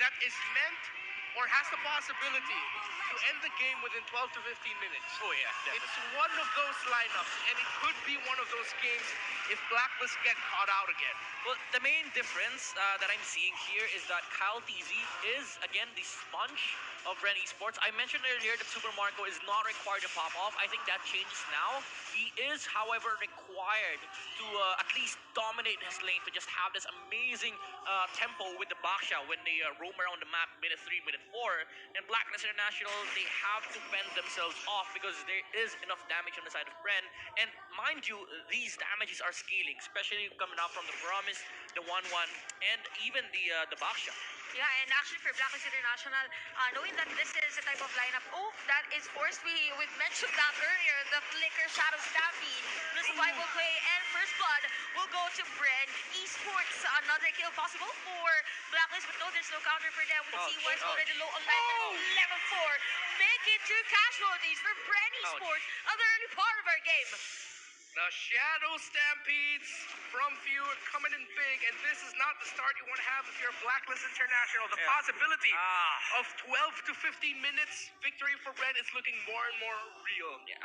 that is meant or has the possibility to end the game within 12 to 15 minutes. Oh yeah, definitely. It's one of those lineups, and it could be one of those games if Blacklist get caught out again. Well, the main difference that I'm seeing here is that Kyle TZ is, again, the sponge of Ren Esports. I mentioned earlier that Super Marco is not required to pop off. I think that changes now. He is, however, required to at least dominate his lane, to just have this amazing tempo with the Baksha when they roam around the map minute 3, minute 4. And Blacklist International, they have to fend themselves off because there is enough damage on the side of Bren. And mind you, these damages are scaling, especially coming out from the Promise, the 1-1, and even the Baksha. Yeah, and actually for Blacklist International, knowing that this is a type of lineup, that is forced. We've mentioned that earlier, the Flicker Shadow Stampede, the survival play, and first blood will go to Bren Esports. Another kill possible for Blacklist, but no, there's no counter for them. We see one's already low on life, level 4. Make it 2 casualties for Bren Esports at the early part of our game. The Shadow Stampedes from Few coming in big, and this is not the start you want to have if you're Blacklist International. The possibility of 12 to 15 minutes victory for Red is looking more and more real. Yeah,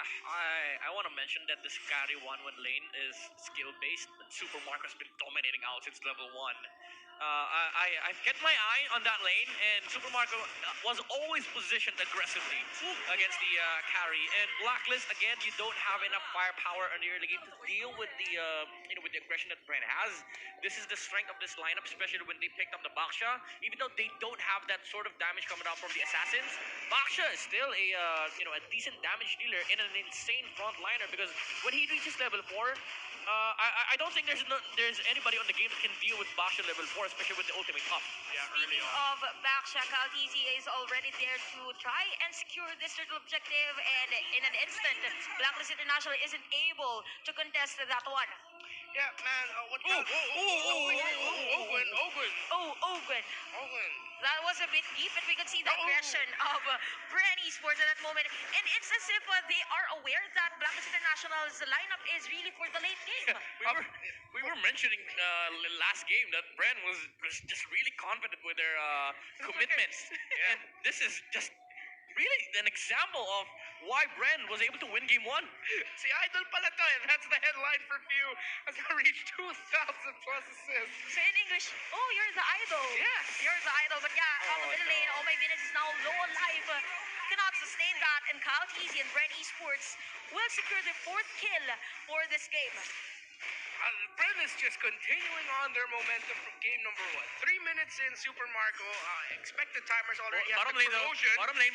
I want to mention that this carry 1-1 lane is skill-based. Super Marco has been dominating out since level 1. I've kept my eye on that lane, and Super Marco was always positioned aggressively against the carry. And Blacklist, again, you don't have enough firepower in the early game to deal with the with the aggression that Bren has. This is the strength of this lineup, especially when they picked up the Baksha. Even though they don't have that sort of damage coming out from the assassins, Baksha is still a decent damage dealer in an insane frontliner, because when he reaches level 4, I don't think there's anybody on the game that can deal with Baksha level 4, especially with the ultimate up. Yeah, early Speaking on. of Baksha, Kaltizi is already there to try and secure this little objective, and in an instant, Blacklist International isn't able to contest that one. Yeah, man. Ogun. That was a bit deep, but we could see the aggression of Bren Esports at that moment. And it's as if they are aware that Blacklist International's lineup is really for the late game. We were mentioning last game that Bren was just really confident with their commitment. And this is just really an example of why Bren was able to win game 1. Si Idol pala to, and that's the headline for Few. Has reached 2,000 plus assists. So in English, you're the idol. Yes. You're the idol. But yeah, on the middle lane, my Venus is now low on life. Cannot sustain that, and Kyle Easy and Bren Esports will secure their 4th kill for this game. Bren is just continuing on their momentum from game number 1. 3 minutes in, Super Marco. Expected timers already. Bottom lane, though. Bottom lane.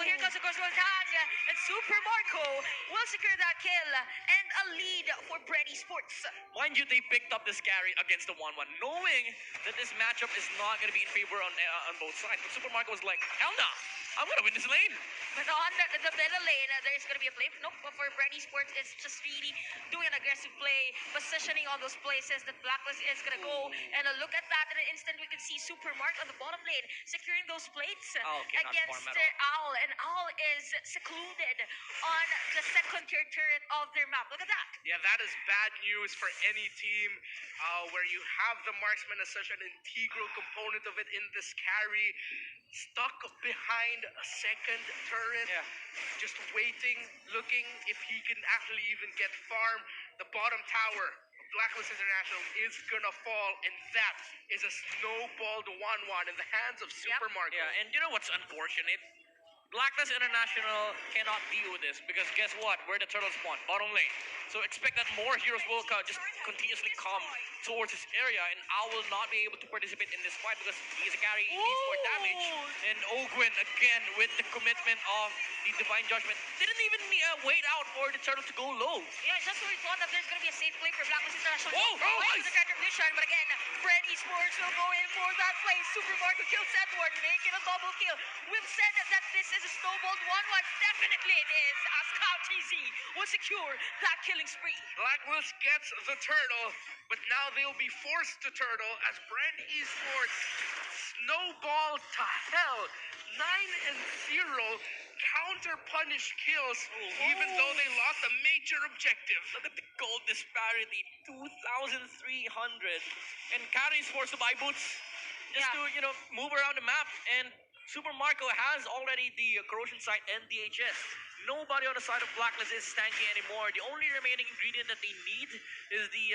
Here comes the control tag, and Super Marco will secure that kill and a lead for Bren Esports. Mind you, they picked up this carry against the 1-1, knowing that this matchup is not going to be in favor on both sides. But Super Marco was like, hell no, I'm going to win this lane. But on the middle lane, there's going to be a play. Nope, but for Bren Esports, it's just really doing an aggressive play, positioning on those places that Blacklist is going to go. And look at that, in an instant, we can see Super Marco on the bottom lane, securing those plates against Owl. And Owl is secluded on the second tier turret of their map. Look at that. Yeah, that is bad news for any team where you have the marksman as such an integral component of it in this carry. Stuck behind a second turret, just waiting, looking if he can actually even get farm. The bottom tower of Blacklist International is gonna fall, and that is a snowballed 1-1 in the hands of Super Marco. Yeah, and you know what's unfortunate? Blacklist International cannot deal with this, because guess what? Where the turtle spawn? Bottom lane. So expect that more heroes will just continuously come towards this area, and I will not be able to participate in this fight because he's a carry, he needs more damage. And Ogwin, again, with the commitment of the Divine Judgment, didn't even wait out for the turtle to go low. Yeah, just when we thought that there's going to be a safe play for Blacklist International. Nice. The contribution, but again, Bren Esports will go in for that play. Super Marco kills Edward, making a double kill. We've said that this is a snowballed 1-1. Definitely it is, as Cow TZ will secure that killing spree. Blacklist gets the turtle, but now they'll be forced to turtle as Bren Esports snowball to hell. 9-0 counter-punish kills, even though they lost a major objective. Look at the gold disparity, 2,300. And carries forced to buy boots. just Yeah. to move around the map. And Super Marco has already the corrosion sight and DHS. Nobody on the side of Blacklist is tanky anymore. The only remaining ingredient that they need is the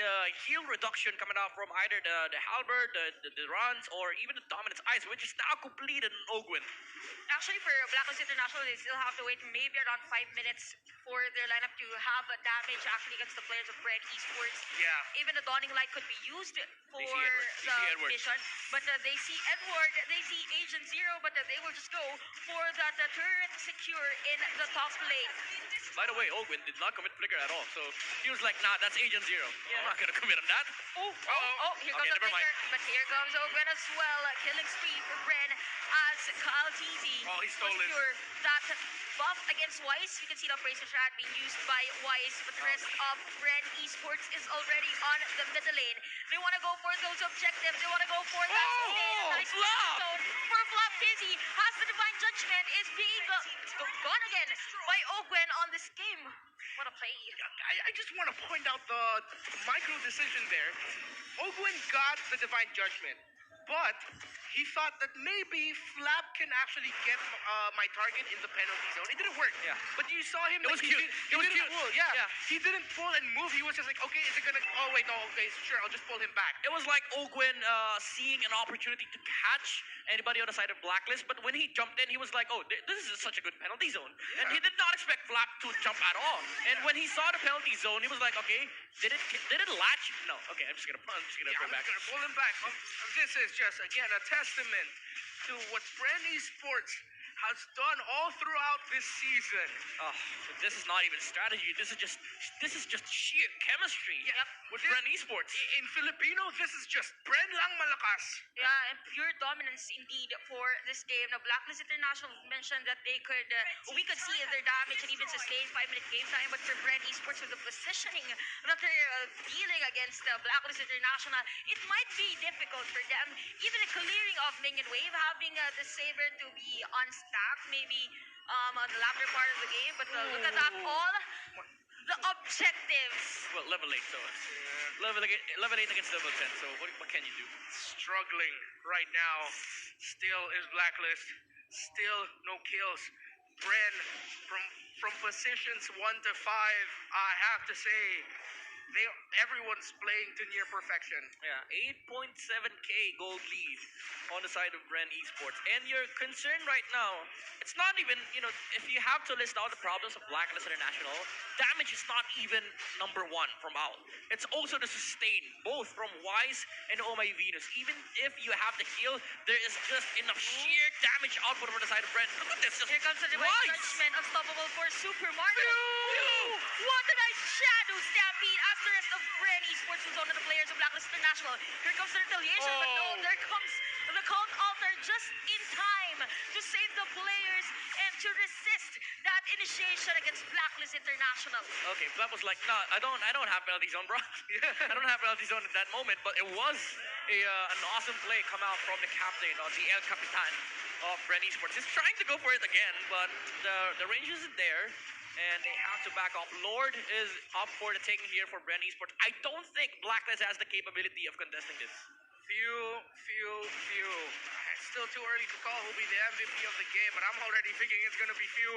heal reduction coming out from either the halberd, the runs, or even the dominance ice, which is now completed in Ogwin. Actually, for Blacklist International, they still have to wait maybe around 5 minutes for their lineup to have a damage actually against the players of Brand Esports. Yeah. Even the Dawning Light could be used for They see Edward. They the see Edward. mission, but they see Edward, they see Agent Zero, but they will just go for that turret secure in the top lane. By the way, Ogwin did not commit flicker at all, so he was like, nah, that's Agent Zero. I'm not gonna commit on that. Here comes Okay, the never mind. flicker, but here comes Ogwen as well. Killing spree for Bren as Kyle TZ Oh, he stole will it. secure that buff against Wise. We can see the Bracer Strat being used by Wise, but the rest of Bren Esports is already on the middle lane. They want to go for those objectives. They want to go for that sustain. Nice Flop! zone for Flop. Dizzy has the Divine Judgment, is being gone again by Ogwen on this game. What a play. I just want to point out the micro decision there. Ogwin got the Divine Judgment, but he thought that maybe Flap can actually get my target in the penalty zone. It didn't work. Yeah. But you saw him. It was he cute. He It was didn't cute. pull. Yeah. He didn't pull and move. He was just like, okay, is it gonna? Oh wait, no. Okay, sure. I'll just pull him back. It was like Ogwin seeing an opportunity to catch anybody on the side of Blacklist, but when he jumped in, he was like, oh, this is such a good penalty zone. And he did not expect Flap to jump at all. And when he saw the penalty zone, he was like, okay, did it latch? No. Okay, I'm just gonna go I'm back. just gonna pull him back. This is just again a testament to what Brand Esports has done all throughout this season. Oh, this is not even strategy. This is just sheer chemistry. Yeah. With Bren Esports. In Filipino, this is just Bren lang malakas. Yeah, and pure dominance indeed for this game. Now, Blacklist International mentioned that they could, we could see their damage and even sustain 5-minute game time, but for Brand Esports with the positioning that they're dealing against Blacklist International, it might be difficult for them. Even the clearing of minion wave, having the Saber to be on stack, maybe on the latter part of the game, but look at that, all the objectives. Well, level 8, so it's level 8 against level 10, so what can you do? Struggling right now. Still is Blacklist. Still no kills. Bren from positions 1 to 5. I have to say, everyone's playing to near perfection. Yeah, 8.7k gold lead on the side of Bren Esports. And your concern right now, it's not even, if you have to list out the problems of Blacklist International, damage is not even number 1 from out. It's also the sustain, both from Wise and Oh My Venus. Even if you have the heal, there is just enough sheer damage output from the side of Bren. Look at this. Here comes the Divine Wise! Judgment, unstoppable for Super Mario. What a nice shadow stampede as the rest of Bren Esports was on the players of Blacklist International. Here comes the retaliation, but no, there comes the Cult Altar just in time to save the players and to resist that initiation against Blacklist International. Okay, Flap was like, nah, I don't have penalty zone, bro. I don't have penalty zone at that moment, but it was an awesome play come out from the captain, or the El Capitan of Bren Esports. He's trying to go for it again, but the range isn't there, and they have to back off. Lord is up for the taking here for Bren Esports. I don't think Blacklist has the capability of contesting this. Few. It's still too early to call who'll be the MVP of the game, but I'm already thinking it's going to be Few.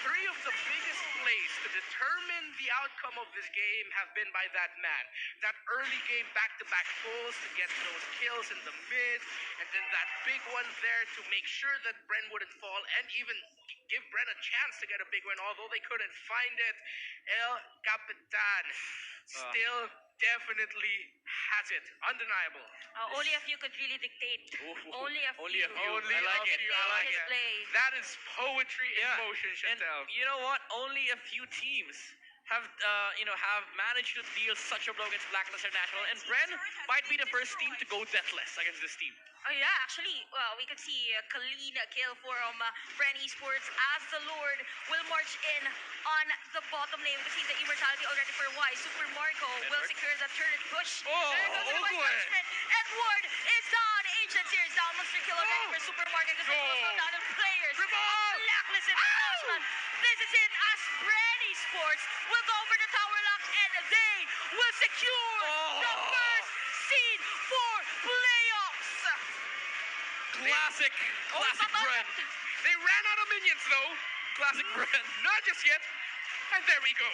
Three of the biggest plays to determine the outcome of this game have been by that man. That early game back-to-back pulls to get those kills in the mid, and then that big one there to make sure that Bren wouldn't fall, and even give Bren a chance to get a big win, although they couldn't find it. El Capitan still definitely has it. Undeniable. Only a few could really dictate. Only a few. Only I like it. I like his it. play. That is poetry in Yeah. motion, And Chantel. you know what? Only a few teams have managed to deal such a blow against Blacklist International, and Bren might be the first team to go deathless against this team. Oh yeah, actually, we could see a clean kill from Bren Esports as the Lord will march in on the bottom lane. We can see the immortality already for Y. Super Marco will secure the turret push. Oh, There goes the Divine Ogwen. Judgment. Edward is down. Agent here is down. Monster kill already for Super Marco because there's also down of players. Blacklist International. This is it as Bren Esports will go for the tower lock and they will secure the first seed for playoff. Classic Bren. They ran out of minions though. Classic Bren. Not just yet. And there we go.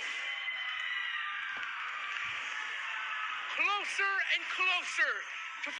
Closer and closer